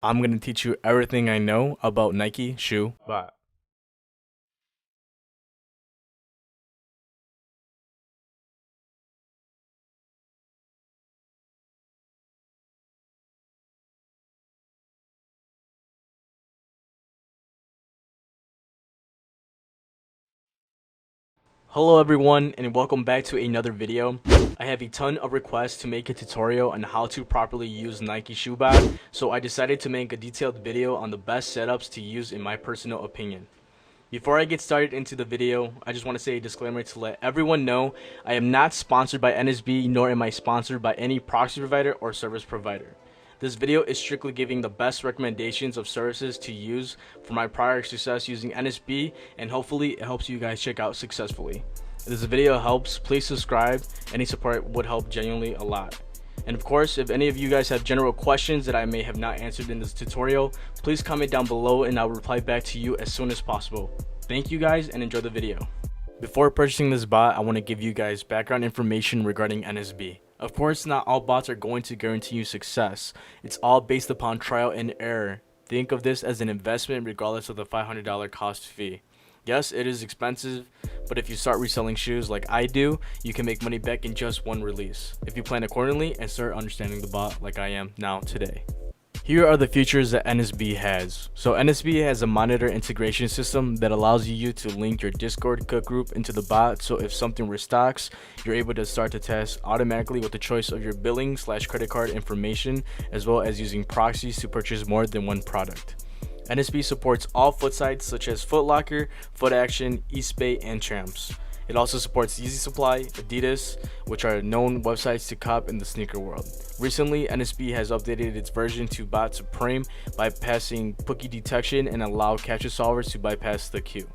I'm going to teach you everything I know about NikeShoeBot. Hello everyone and welcome back to another video. I have a ton of requests to make a tutorial on how to properly use NikeShoeBot, so I decided to make a detailed video on the best setups to use in my personal opinion. Before I get started into the video, I just want to say a disclaimer to let everyone know I am not sponsored by NSB, nor am I sponsored by any proxy provider or service provider. This video is strictly giving the best recommendations of services to use for my prior success using NSB, and hopefully it helps you guys check out successfully. If this video helps, please subscribe. Any support would help genuinely a lot. And of course, if any of you guys have general questions that I may have not answered in this tutorial, please comment down below and I'll reply back to you as soon as possible. Thank you guys and enjoy the video. Before purchasing this bot, I want to give you guys background information regarding NSB. Of course, not all bots are going to guarantee you success. It's all based upon trial and error. Think of this as an investment regardless of the $500 cost fee. Yes, it is expensive, but if you start reselling shoes like I do, you can make money back in just one release, if you plan accordingly and start understanding the bot like I am now today. Here are the features that NSB has. So NSB has a monitor integration system that allows you to link your Discord cook group into the bot, so if something restocks, you're able to start the test automatically with the choice of your billing/credit card information, as well as using proxies to purchase more than one product. NSB supports all foot sites such as Foot Locker, Foot Action, Eastbay, and Champs. It also supports Yeezy Supply, Adidas, which are known websites to cop in the sneaker world. Recently, NSB has updated its version to Bot Supreme, bypassing cookie detection and allow captcha solvers to bypass the queue.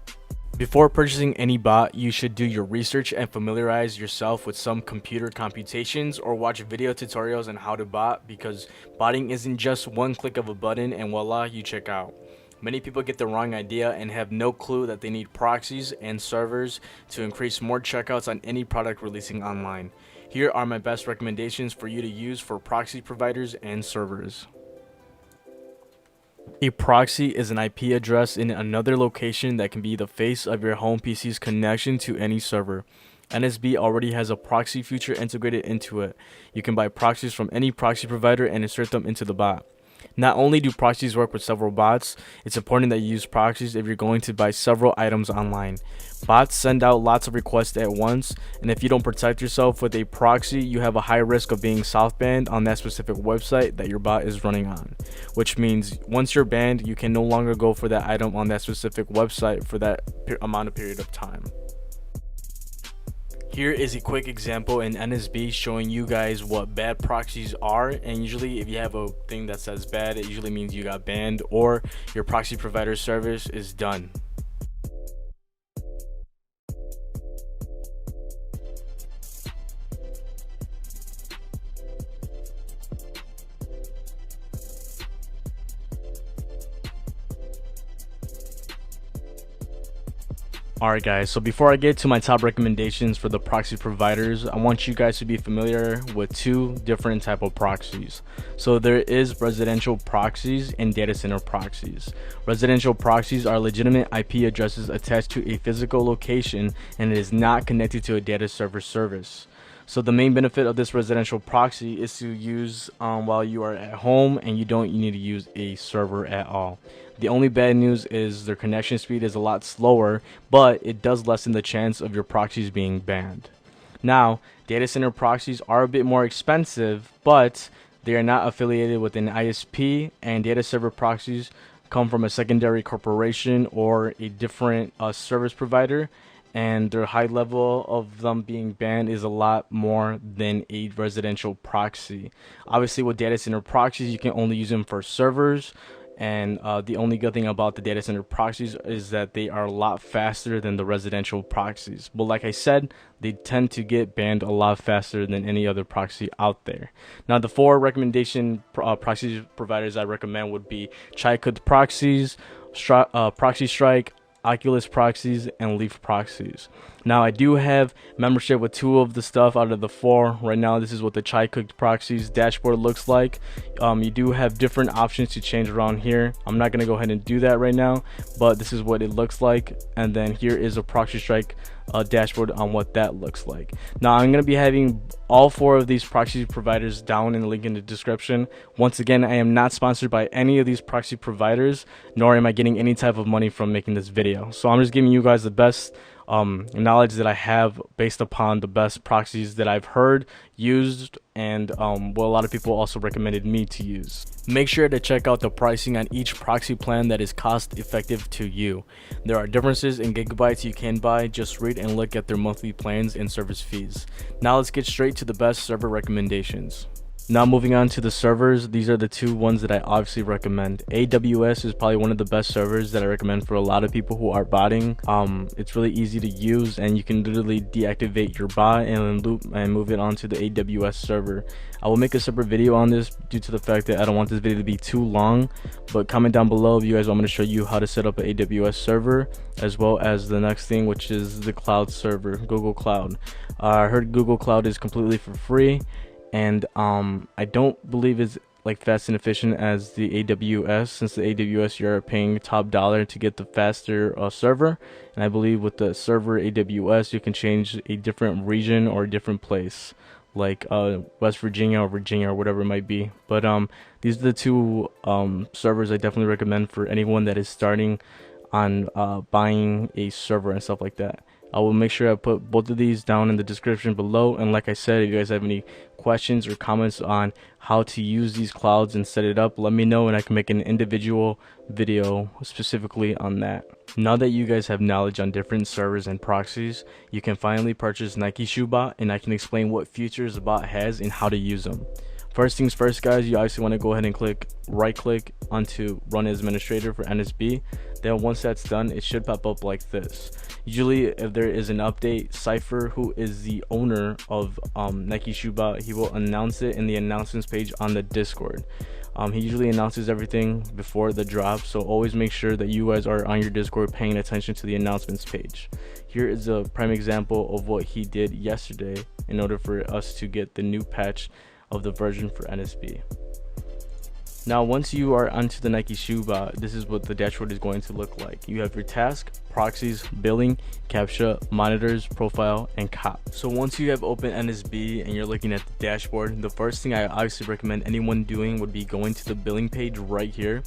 Before purchasing any bot, you should do your research and familiarize yourself with some computer computations or watch video tutorials on how to bot, because botting isn't just one click of a button and voila, you check out. Many people get the wrong idea and have no clue that they need proxies and servers to increase more checkouts on any product releasing online. Here are my best recommendations for you to use for proxy providers and servers. A proxy is an IP address in another location that can be the face of your home PC's connection to any server. NSB already has a proxy feature integrated into it. You can buy proxies from any proxy provider and insert them into the bot. Not only do proxies work with several bots, it's important that you use proxies if you're going to buy several items online. Bots send out lots of requests at once, and if you don't protect yourself with a proxy, you have a high risk of being soft-banned on that specific website that your bot is running on. Which means once you're banned, you can no longer go for that item on that specific website for that amount of period of time. Here is a quick example in NSB showing you guys what bad proxies are, and usually if you have a thing that says bad, it usually means you got banned or your proxy provider service is done. Alright guys, so before I get to my top recommendations for the proxy providers, I want you guys to be familiar with two different type of proxies. So there is residential proxies and data center proxies. Residential proxies are legitimate IP addresses attached to a physical location and it is not connected to a data server service. So the main benefit of this residential proxy is to use while you are at home and you don't need to use a server at all. The only bad news is their connection speed is a lot slower, but it does lessen the chance of your proxies being banned. Now, data center proxies are a bit more expensive, but they are not affiliated with an ISP, and data server proxies come from a secondary corporation or a different service provider, and their high level of them being banned is a lot more than a residential proxy. Obviously, with data center proxies, you can only use them for servers. And the only good thing about the data center proxies is that they are a lot faster than the residential proxies. But like I said, they tend to get banned a lot faster than any other proxy out there. Now, the four recommendation proxy providers I recommend would be Chaikud Proxies, Proxy Strike, Oculus Proxies, and Leaf Proxies. Now I do have membership with 2 of the stuff out of the 4. Right now this is what the chai cooked Proxies dashboard looks like. You do have different options to change around here. I'm not going to go ahead and do that right now, but this is what it looks like. And then here is a Proxy Strike dashboard on what that looks like. Now I'm going to be having all 4 of these proxy providers down in the link in the description. Once again, I am not sponsored by any of these proxy providers, nor am I getting any type of money from making this video. So I'm just giving you guys the best knowledge that I have based upon the best proxies that I've heard, used, and what a lot of people also recommended me to use. Make sure to check out the pricing on each proxy plan that is cost effective to you. There are differences in gigabytes you can buy. Just read and look at their monthly plans and service fees. Now let's get straight to the best server recommendations. Now moving on to the servers, these are the 2 ones that I obviously recommend. AWS is probably one of the best servers that I recommend for a lot of people who are botting. It's really easy to use, and you can literally deactivate your bot and loop and move it onto the AWS server. I will make a separate video on this due to the fact that I don't want this video to be too long, but comment down below if you guys want me to show you how to set up an AWS server, as well as the next thing, which is the cloud server, Google Cloud. I heard Google Cloud is completely for free, and I don't believe it's like fast and efficient as the AWS, since the AWS you're paying top dollar to get the faster server, and I believe with the server AWS you can change a different region or a different place, like West Virginia or Virginia or whatever it might be. But these are the 2 servers I definitely recommend for anyone that is starting on buying a server and stuff like that. I will make sure I put both of these down in the description below, and like I said, if you guys have any questions or comments on how to use these clouds and set it up, let me know and I can make an individual video specifically on that. Now that you guys have knowledge on different servers and proxies, you can finally purchase NikeShoeBot, and I can explain what features the bot has and how to use them. First things first, guys, you obviously want to go ahead and right click onto run as administrator for NSB. Then once that's done, it should pop up like this. Usually if there is an update, Cypher, who is the owner of NikeShoeBot, he will announce it in the announcements page on the Discord. He usually announces everything before the drop, so always make sure that you guys are on your Discord paying attention to the announcements page. Here is a prime example of what he did yesterday in order for us to get the new patch of the version for NSB. Now once you are onto the NikeShoeBot, this is what the dashboard is going to look like. You have your task, proxies, billing, captcha, monitors, profile, and cop. So once you have open NSB and you're looking at the dashboard, the first thing I obviously recommend anyone doing would be going to the billing page right here,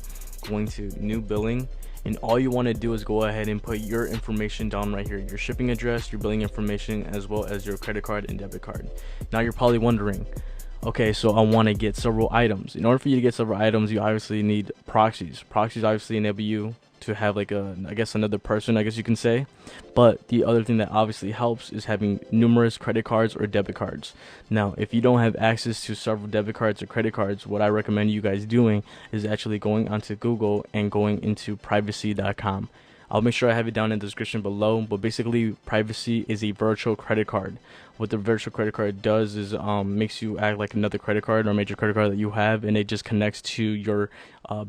going to new billing, and all you want to do is go ahead and put your information down right here, your shipping address, your billing information, as well as your credit card and debit card. Now you're probably wondering, okay, so I want to get several items. In order for you to get several items, you obviously need proxies. Proxies obviously enable you to have like another person, I guess you can say. But the other thing that obviously helps is having numerous credit cards or debit cards. Now, if you don't have access to several debit cards or credit cards, what I recommend you guys doing is actually going onto Google and going into privacy.com. I'll make sure I have it down in the description below, but basically Privacy is a virtual credit card. What the virtual credit card does is makes you act like another credit card or major credit card that you have, and it just connects to your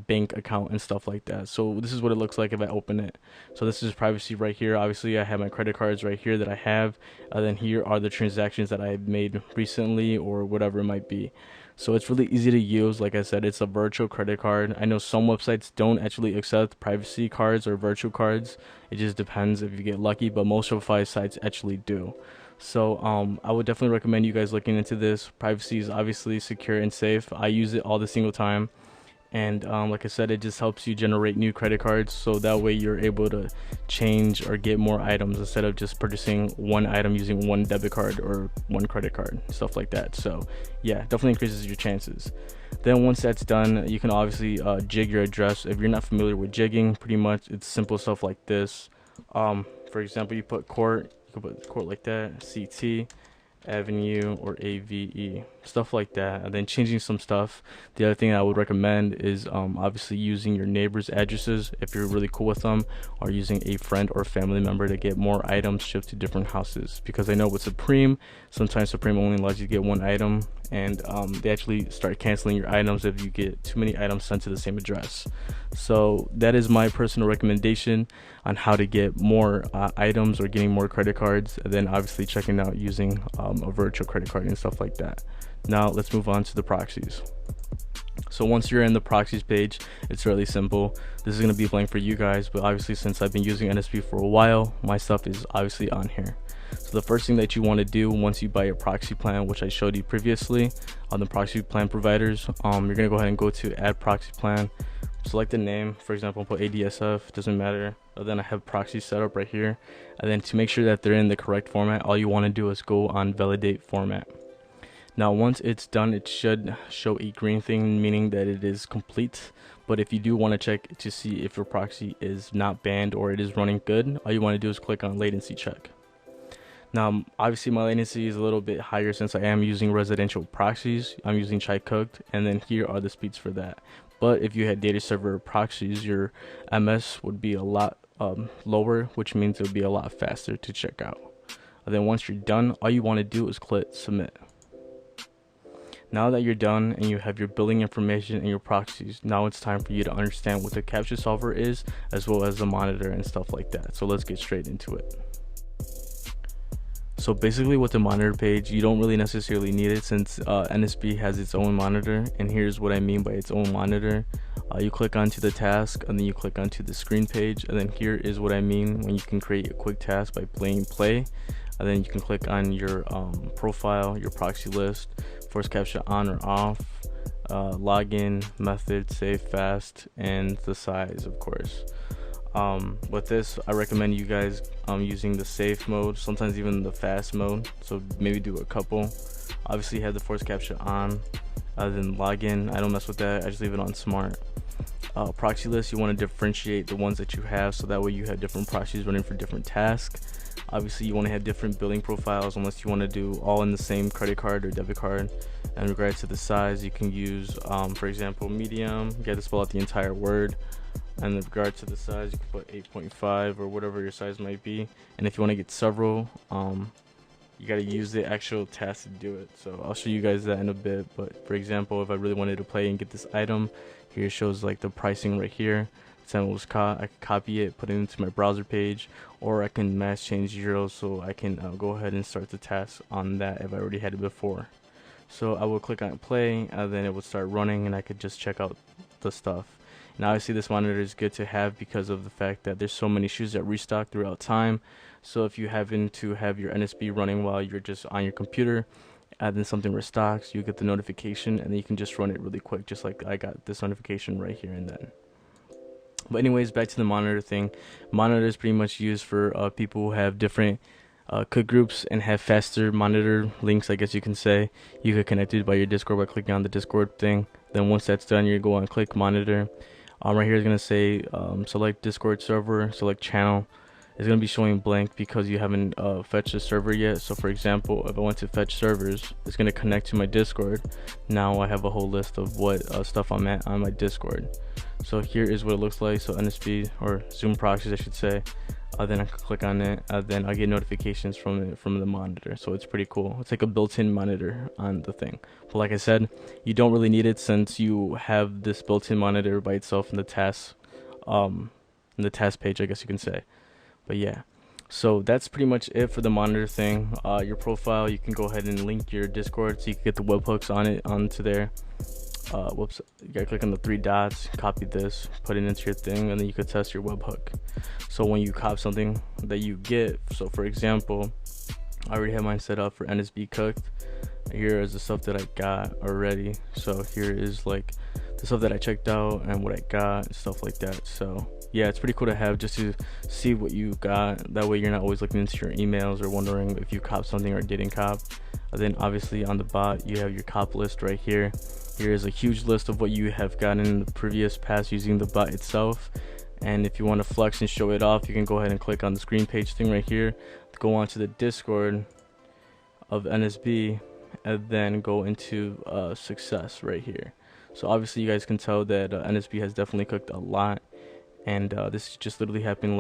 bank account and stuff like that. So this is what it looks like if I open it. So this is Privacy right here. Obviously I have my credit cards right here that I have, and then here are the transactions that I've made recently or whatever it might be. So it's really easy to use. Like I said, it's a virtual credit card. I know some websites don't actually accept privacy cards or virtual cards. It just depends if you get lucky, but most Shopify sites actually do. So I would definitely recommend you guys looking into this. Privacy is obviously secure and safe. I use it all the single time. And like I said, it just helps you generate new credit cards, so that way you're able to change or get more items instead of just purchasing one item using one debit card or one credit card, stuff like that. So yeah, definitely increases your chances. Then once that's done, you can obviously jig your address. If you're not familiar with jigging, pretty much it's simple stuff like this. For example, you put court, you can put court like that, CT, Avenue, or AVE, stuff like that, and then changing some stuff. The other thing I would recommend is obviously using your neighbors' addresses if you're really cool with them, or using a friend or family member to get more items shipped to different houses, because I know with Supreme, sometimes Supreme only allows you to get one item, and they actually start canceling your items if you get too many items sent to the same address. So that is my personal recommendation on how to get more items or getting more credit cards, and then obviously checking out using a virtual credit card and stuff like that. Now let's move on to the proxies. So once you're in the proxies page, it's really simple. This is going to be blank for you guys, but obviously since I've been using NSB for a while, my stuff is obviously on here. So the first thing that you want to do once you buy your proxy plan, which I showed you previously on the proxy plan providers, you're going to go ahead and go to add proxy plan, select the name, for example, put ADSF, doesn't matter. Then I have proxy set up right here, and then to make sure that they're in the correct format, all you want to do is go on validate format. Now once it's done, it should show a green thing, meaning that it is complete. But if you do want to check to see if your proxy is not banned or it is running good, all you want to do is click on latency check. Now obviously my latency is a little bit higher since I am using residential proxies. I'm using chai cooked, and then here are the speeds for that. But if you had data server proxies, your MS would be a lot lower, which means it would be a lot faster to check out. And then once you're done, all you want to do is click submit. Now that you're done and you have your billing information and your proxies, now it's time for you to understand what the captcha solver is, as well as the monitor and stuff like that. So let's get straight into it. So basically with the monitor page, you don't really necessarily need it since NSB has its own monitor, and here's what I mean by its own monitor. You click onto the task, and then you click onto the screen page, and then here is what I mean when you can create a quick task by playing play. And then you can click on your profile, your proxy list, force captcha on or off, login, method, save, fast, and the size, of course. With this, I recommend you guys using the safe mode, sometimes even the fast mode, so maybe do a couple. Obviously have the force captcha on, then login, I don't mess with that, I just leave it on smart. Proxy list, you want to differentiate the ones that you have, so that way you have different proxies running for different tasks. Obviously you want to have different billing profiles unless you want to do all in the same credit card or debit card. And in regards to the size, you can use for example medium. You have to spell out the entire word. And in regards to the size, you can put 8.5 or whatever your size might be. And if you want to get several, you got to use the actual task to do it. So I'll show you guys that in a bit. But for example, if I really wanted to play and get this item, here shows like the pricing right here. Time it was caught, I can copy it, put it into my browser page, or I can mass change zeros, so I can go ahead and start the task on that if I already had it before. So I will click on play, and then it will start running, and I could just check out the stuff. And obviously this monitor is good to have because of the fact that there's so many shoes that restock throughout time. So if you happen to have your NSB running while you're just on your computer, and then something restocks, you get the notification, and then you can just run it really quick, just like I got this notification right here and then. But anyways, back to the monitor thing. Monitor is pretty much used for people who have different cook groups and have faster monitor links, I guess you can say. You can connect it by your Discord by clicking on the Discord thing. Then once that's done, you go on click monitor. Right here is going to say select Discord server, select channel. It's going to be showing blank because you haven't fetched a server yet. So for example, if I went to fetch servers, it's going to connect to my Discord. Now I have a whole list of what stuff I'm at on my Discord. So here is what it looks like. So NSB or Zoom proxies, I should say. Then I can click on it, then I get notifications from the monitor. So it's pretty cool. It's like a built-in monitor on the thing. But like I said, you don't really need it since you have this built-in monitor by itself in the task page, I guess you can say. But yeah, so that's pretty much it for the monitor thing. Your profile, you can go ahead and link your Discord so you can get the webhooks onto there. Whoops, you gotta click on the 3 dots, copy this, put it into your thing, and then you could test your webhook. So when you copy something that you get, so for example, I already have mine set up for NSB cooked. Here is the stuff that I got already. So here is like the stuff that I checked out and what I got, stuff like that. So yeah, it's pretty cool to have just to see what you got. That way you're not always looking into your emails or wondering if you copped something or didn't cop. And then obviously on the bot, you have your cop list right here. Here is a huge list of what you have gotten in the previous pass using the bot itself. And if you want to flex and show it off, you can go ahead and click on the screen page thing right here, go onto the Discord of NSB, and then go into success right here. So obviously you guys can tell that NSB has definitely cooked a lot, and this just literally happened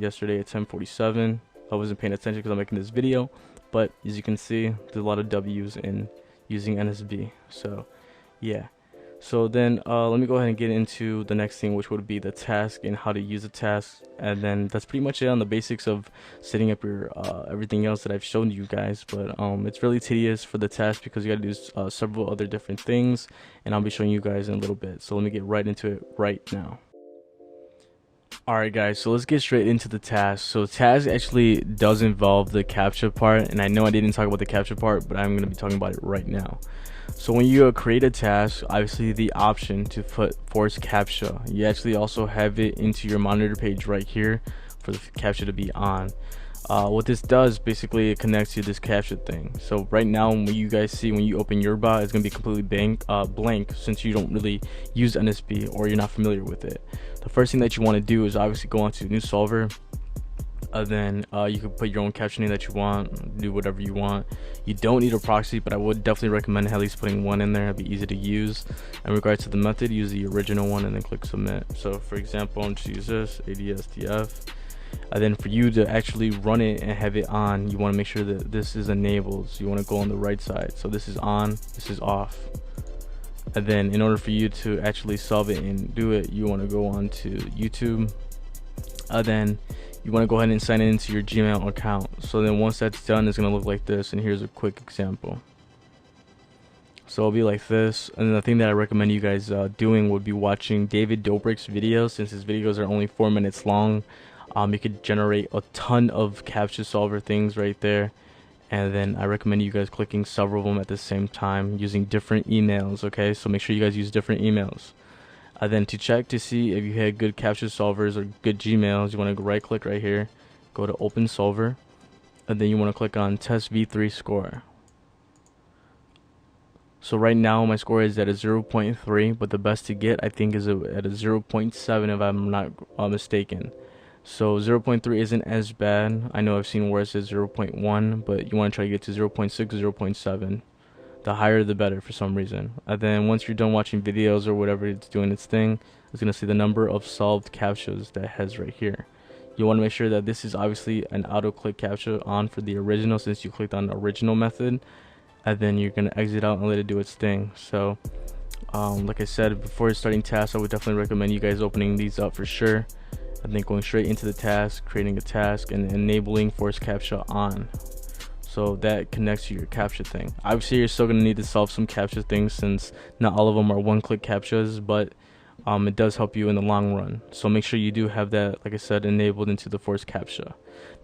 yesterday at 10:47. I wasn't paying attention because I'm making this video, but as you can see, there's a lot of W's in using NSB. So yeah. So then let me go ahead and get into the next thing, which would be the task and how to use a task. And then that's pretty much it on the basics of setting up your everything else that I've shown you guys. But it's really tedious for the task because you got to do several other different things, and I'll be showing you guys in a little bit. So let me get right into it right now. Alright guys, so let's get straight into the task. So task actually does involve the CAPTCHA part, and I know I didn't talk about the CAPTCHA part, but I'm going to be talking about it right now. So when you create a task, obviously the option to put force CAPTCHA, you actually also have it into your monitor page right here for the CAPTCHA to be on. What this does, basically it connects to this CAPTCHA thing. So right now when you guys see when you open your bot, it's going to be completely blank since you don't really use NSB or you're not familiar with it. The first thing that you want to do is obviously go onto new solver. Then you can put your own CAPTCHA name that you want, do whatever you want. You don't need a proxy, but I would definitely recommend at least putting one in there. It'd be easy to use. In regards to the method, use the original one and then click submit. So for example, I'm just use this ADSDF. And then for you to actually run it and have it on, you want to make sure that this is enabled. So you want to go on the right side. So this is on, this is off. And then in order for you to actually solve it and do it, you want to go on to YouTube. Then you want to go ahead and sign into your Gmail account. So then once that's done, it's going to look like this. And here's a quick example. So it'll be like this. And the thing that I recommend you guys doing would be watching David Dobrik's videos. Since his videos are only 4 minutes long, you could generate a ton of CAPTCHA solver things right there. And then I recommend you guys clicking several of them at the same time using different emails. Okay, so make sure you guys use different emails. Then to check to see if you had good CAPTCHA solvers or good Gmails, you want to right click right here, go to open solver, and then you want to click on test v3 score. So right now my score is at a 0.3, but the best to get I think is at a 0.7 if I'm not mistaken. So 0.3 isn't as bad. I know I've seen worse as 0.1, but you want to try to get to 0.6, 0.7. The higher the better for some reason. And then once you're done watching videos or whatever it's doing its thing, it's going to see the number of solved CAPTCHAs that it has right here. You want to make sure that this is obviously an auto click CAPTCHA on for the original since you clicked on the original method. And then you're going to exit out and let it do its thing. So like I said, before starting tasks, I would definitely recommend you guys opening these up for sure. And then going straight into the task, creating a task, and enabling force CAPTCHA on. So that connects to your CAPTCHA thing. Obviously, you're still going to need to solve some CAPTCHA things since not all of them are one-click CAPTCHAs, but it does help you in the long run. So make sure you do have that, like I said, enabled into the force CAPTCHA.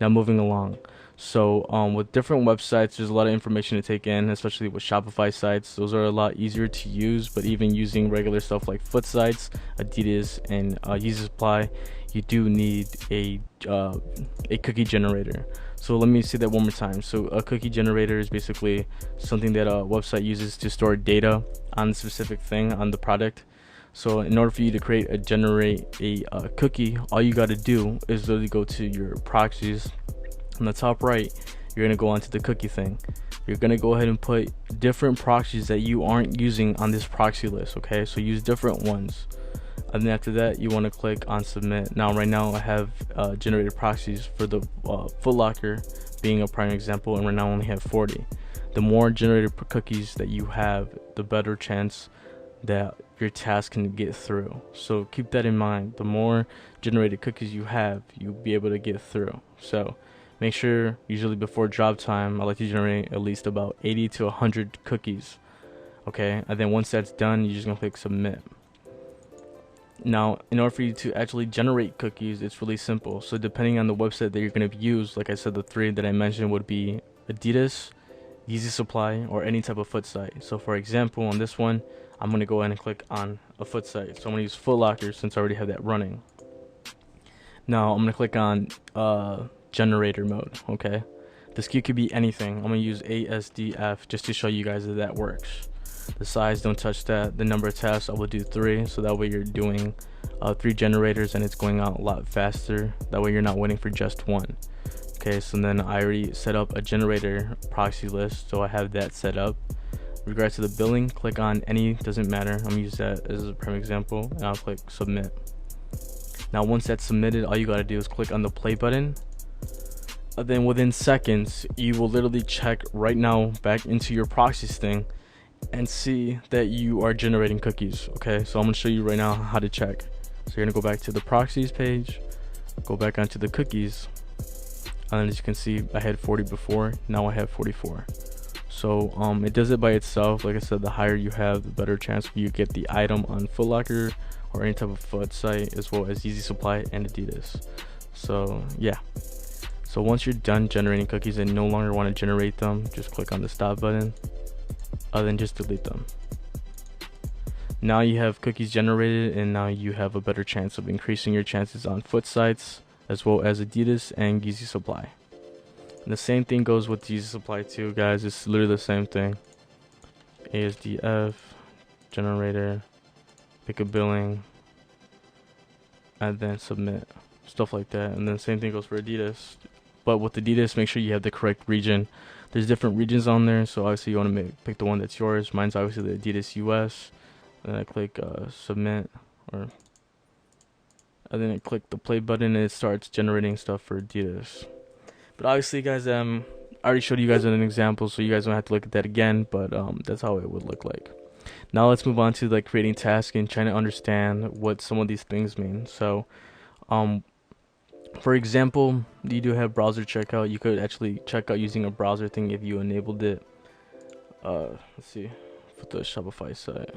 Now moving along. So with different websites, there's a lot of information to take in, especially with Shopify sites. Those are a lot easier to use, but even using regular stuff like Foot sites, Adidas, and Yeezy Supply, you do need a cookie generator. So let me say that one more time. So a cookie generator is basically something that a website uses to store data on a specific thing on the product. So in order for you to generate a cookie, all you got to do is literally go to your proxies. On the top right, you're going to go onto the cookie thing. You're going to go ahead and put different proxies that you aren't using on this proxy list. Okay, so use different ones. And then after that, you want to click on submit. Now right now I have generated proxies for the Foot Locker being a prime example, and right now I only have 40. The more generated cookies that you have, the better chance that your task can get through. So keep that in mind. The more generated cookies you have, you'll be able to get through. So make sure, usually before drop time, I like to generate at least about 80 to 100 cookies. Okay, and then once that's done, you're just gonna click submit. Now, in order for you to actually generate cookies, it's really simple. So depending on the website that you're going to use, like I said, the three that I mentioned would be Adidas, Yeezy Supply, or any type of foot site. So for example, on this one, I'm going to go ahead and click on a foot site. So I'm going to use Foot Locker since I already have that running. Now I'm going to click on generator mode. Okay, this key could be anything. I'm going to use ASDF just to show you guys that that works. The size, don't touch that. The number of tasks, I will do 3, so that way you're doing 3 generators and it's going out a lot faster. That way you're not waiting for just one. Okay, so then I already set up a generator proxy list, so I have that set up. In regards to the billing, click on any, doesn't matter. I'm gonna use that as a prime example, and I'll click submit. Now once that's submitted, all you gotta do is click on the play button. Then within seconds, you will literally check right now back into your proxies thing, and see that you are generating cookies. Okay, so I'm gonna show you right now how to check. So you're gonna go back to the Proxies page, go back onto the cookies, and as you can see, I had 40 before, now I have 44. So it does it by itself. Like I said, the higher you have, the better chance you get the item on Foot Locker or any type of foot site, as well as Yeezy Supply and Adidas. So yeah, so once you're done generating cookies and no longer want to generate them, just click on the stop button, then just delete them. Now you have cookies generated, and now you have a better chance of increasing your chances on foot sites as well as Adidas and Yeezy Supply. And the same thing goes with Yeezy Supply too, guys. It's literally the same thing. ASDF generator, pick a billing, and then submit, stuff like that. And then same thing goes for Adidas, but with Adidas, make sure you have the correct region. There's different regions on there, so obviously you want to pick the one that's yours. Mine's obviously the Adidas US. Then I click submit, and then I click the play button, and it starts generating stuff for Adidas. But obviously, guys, I already showed you guys an example, so you guys don't have to look at that again. But that's how it would look like. Now let's move on to like creating tasks and trying to understand what some of these things mean. So for example, you do have browser checkout. You could actually check out using a browser thing if you enabled it. Let's see, for the Shopify site.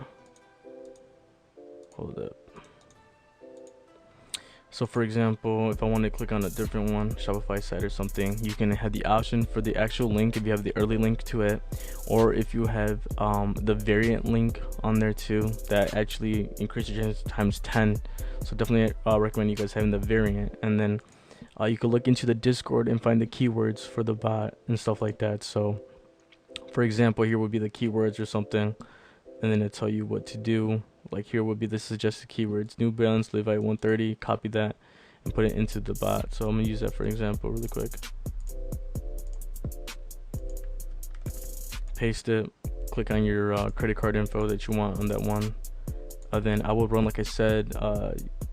Hold up. So for example, if I want to click on a different one, Shopify site or something, you can have the option for the actual link if you have the early link to it, or if you have the variant link on there too, that actually increases your chance times 10. So definitely recommend you guys having the variant. And then you can look into the Discord and find the keywords for the bot and stuff like that. So for example, here would be the keywords or something, and then it'll tell you what to do. Like here would be the suggested keywords: New Balance, Levi 130. Copy that and put it into the bot. So I'm gonna use that for example really quick. Paste it, click on your credit card info that you want on that one. Then I will run, like I said,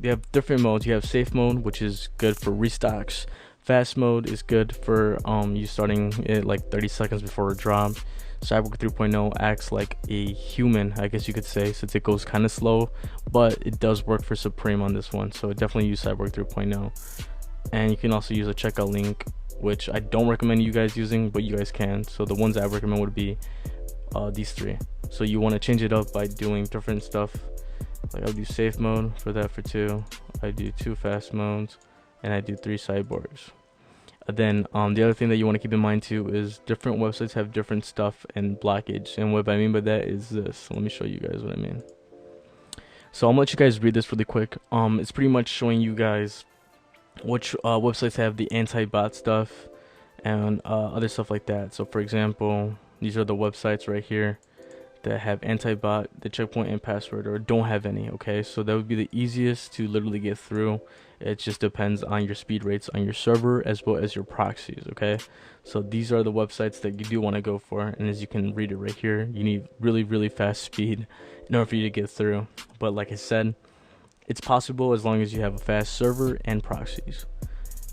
they have different modes. You have safe mode, which is good for restocks. Fast mode is good for you starting it like 30 seconds before a drop. Cyborg 3.0 acts like a human, I guess you could say, since it goes kind of slow, but it does work for Supreme on this one. So definitely use Cyborg 3.0. And you can also use a checkout link, which I don't recommend you guys using, but you guys can. So the ones I recommend would be these three. So you want to change it up by doing different stuff. Like I'll do safe mode for that for 2. I do 2 fast modes, and I do 3 cyborgs. Then the other thing that you want to keep in mind too is different websites have different stuff and blockage, and what I mean by that is this. Let me show you guys what I mean. So I'm gonna let you guys read this really quick. It's pretty much showing you guys which websites have the anti-bot stuff and other stuff like that. So for example, these are the websites right here that have anti-bot, the checkpoint and password, or don't have any. Okay, so that would be the easiest to literally get through. It just depends on your speed rates on your server as well as your proxies. Okay, so these are the websites that you do want to go for, and as you can read it right here, you need really fast speed in order for you to get through. But like I said, it's possible as long as you have a fast server and proxies.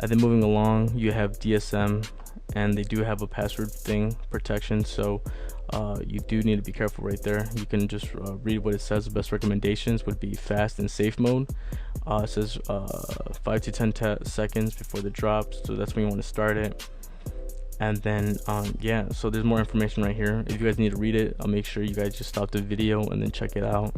And then moving along, you have DSM, and they do have a password thing protection, so you do need to be careful right there. You can just read what it says. The best recommendations would be fast and safe mode. It says 5 to 10 seconds before the drop, so that's when you want to start it. And then yeah, so there's more information right here. If you guys need to read it, I'll make sure you guys just stop the video and then check it out.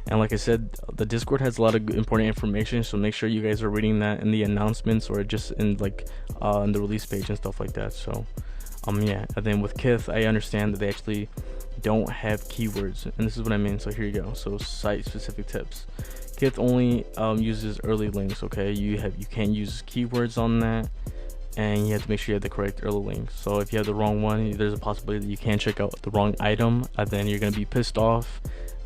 And like I said, the Discord has a lot of important information, so make sure you guys are reading that in the announcements or just in like in the release page and stuff like that. So yeah, and then with Kith, I understand that they actually don't have keywords, and this is what I mean. So here you go. So site specific tips. Kith only uses early links. Okay, you can't use keywords on that, and you have to make sure you have the correct early link. So if you have the wrong one, there's a possibility that you can check out the wrong item, and then you're gonna be pissed off,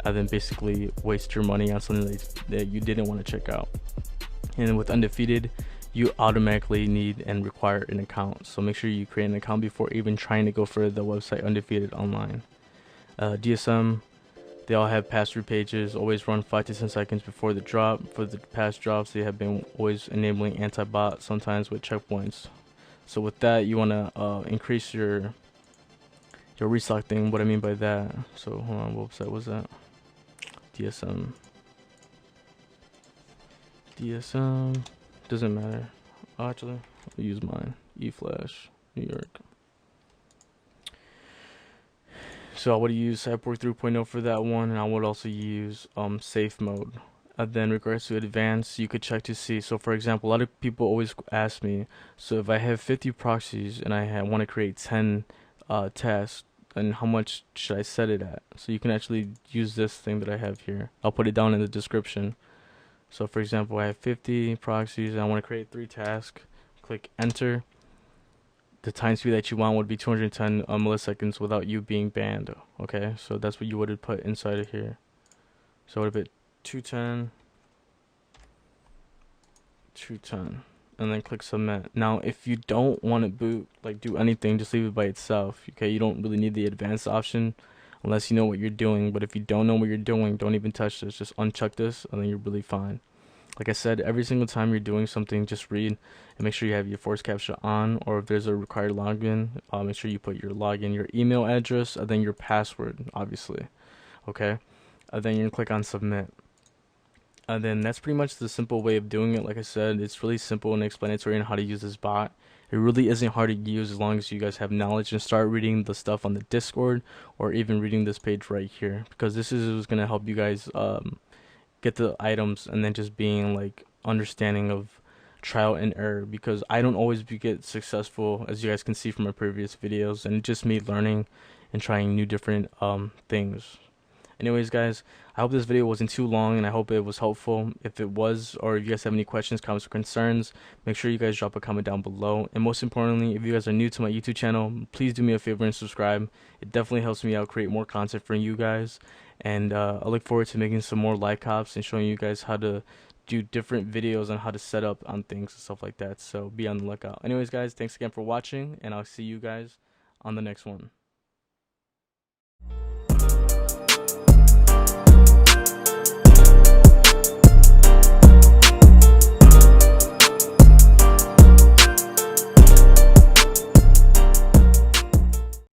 and then basically waste your money on something that you didn't want to check out. And with Undefeated, you automatically need and require an account, so make sure you create an account before even trying to go for the website Undefeated online. DSM, they all have pass-through pages, always run 5 to 10 seconds before the drop. For the past drops, they have been always enabling anti-bot, sometimes with checkpoints. So with that, you want to increase your Your restock thing, what I mean by that. So hold on, what website was that? DSM. DSM. Doesn't matter. Actually, I'll use mine. eFlash, New York. So I would use Cyborg 3.0 for that one, and I would also use safe mode. And then regards to advanced, you could check to see. So for example, a lot of people always ask me, so if I have 50 proxies and I want to create 10 tasks, and how much should I set it at? So you can actually use this thing that I have here. I'll put it down in the description. So for example, I have 50 proxies and I want to create 3 tasks. Click enter. The time speed that you want would be 210 milliseconds without you being banned. Okay, so that's what you would have put inside of here. So it would have been 210, and then click submit. Now, if you don't want to boot, like do anything, just leave it by itself. Okay, you don't really need the advanced option unless you know what you're doing. But if you don't know what you're doing, don't even touch this. Just uncheck this, and then you're really fine. Like I said, every single time you're doing something, just read and make sure you have your force capture on, or if there's a required login, make sure you put your login, your email address, and then your password, obviously. Okay, and then you're gonna click on submit. And then that's pretty much the simple way of doing it. Like I said, it's really simple and explanatory on how to use this bot. It really isn't hard to use as long as you guys have knowledge and start reading the stuff on the Discord, or even reading this page right here, because this is what's gonna help you guys get the items, and then just being like understanding of trial and error, because I don't always get successful, as you guys can see from my previous videos, and just me learning and trying new different things. Anyways guys, I hope this video wasn't too long, and I hope it was helpful. If it was, or if you guys have any questions, comments, or concerns, make sure you guys drop a comment down below. And most importantly, if you guys are new to my YouTube channel, please do me a favor and subscribe. It definitely helps me out create more content for you guys. And I look forward to making some more live cops and showing you guys how to do different videos on how to set up on things and stuff like that. So be on the lookout. Anyways guys, thanks again for watching, and I'll see you guys on the next one.